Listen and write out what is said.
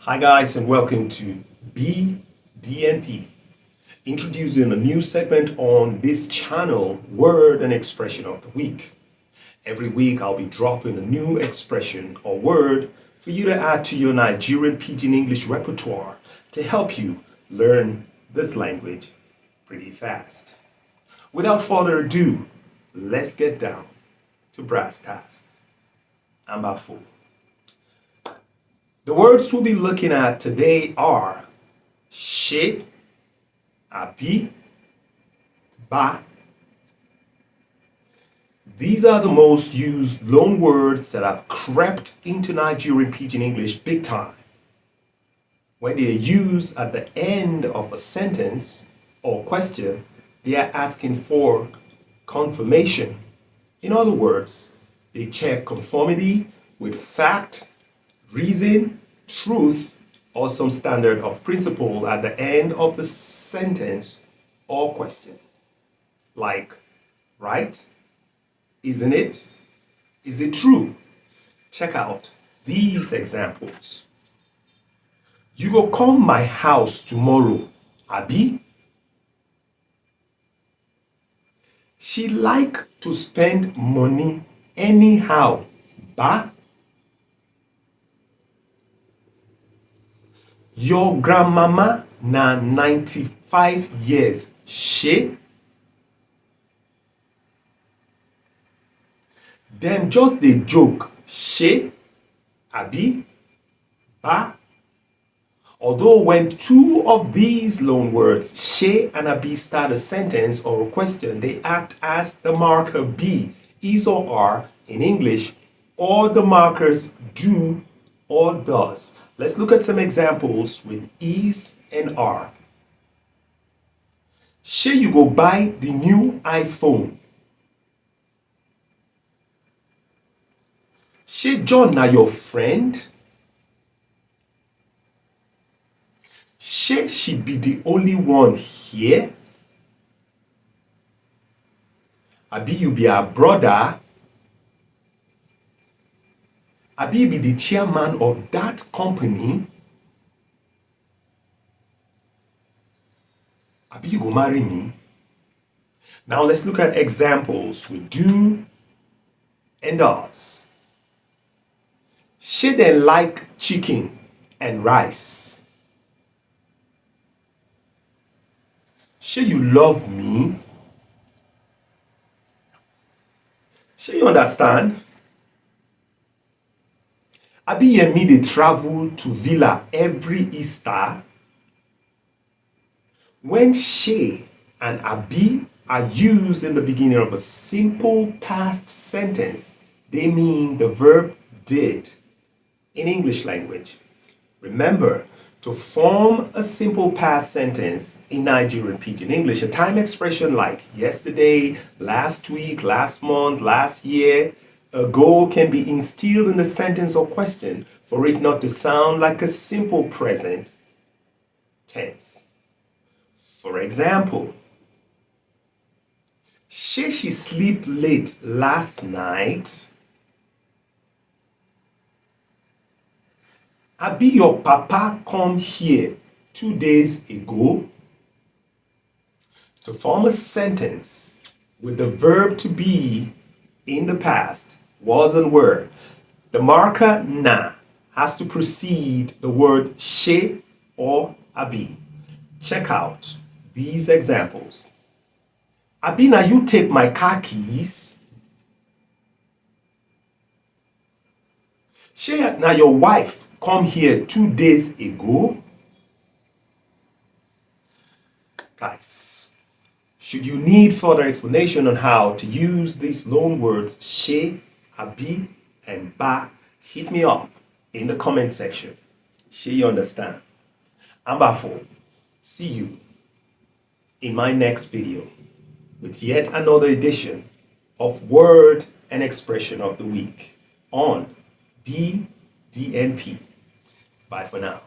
Hi guys, and welcome to BDNP, introducing a new segment on this channel, Word and Expression of the Week. Every week I'll be dropping a new expression or word for you to add to your Nigerian Pidgin English repertoire to help you learn this language pretty fast. Without further ado, let's get down to brass tacks. Ambafu. The words we'll be looking at today are SHEY, ABI, ba. These are the most used loan words that have crept into Nigerian Pidgin English big time. When they are used at the end of a sentence or question, they are asking for confirmation. In other words, they check conformity with fact, reason, truth, or some standard of principle at the end of the sentence or question. Like, right? Isn't it? Is it true? Check out these examples. You go come my house tomorrow, Abi? She like to spend money anyhow, ba? Your grandmama na 95 years, she? Them just the joke, she, abi, ba. Although when two of these loan words, she and abi, start a sentence or a question, they act as the marker be, is or are in English, or the markers do or does. Let's look at some examples with is and are. Shey you go buy the new iPhone. Shey John na your friend. Shey she be the only one here. Abi you be her brother. Abi be the chairman of that company. Abi you go marry me. Now let's look at examples with do and does. She then like chicken and rice. She you love me. She you understand? Abi and me they travel to Villa every Easter. When she and Abi are used in the beginning of a simple past sentence, they mean the verb did in English language. Remember, to form a simple past sentence in Nigerian Pidgin English, a time expression like yesterday, last week, last month, last year, ago can be instilled in the sentence or question for it not to sound like a simple present tense. For example, she sleep late last night. Abi your papa come here 2 days ago. To form a sentence with the verb to be in the past, was and were, the marker na has to precede the word she or abi. Check out these examples. Abi na you take my car keys. She na your wife come here 2 days ago. Guys, should you need further explanation on how to use these loan words she, abi, and ba, hit me up in the comment section. Shey you understand? Ambafo, see you in my next video with yet another edition of Word and Expression of the Week on BDNP. Bye for now.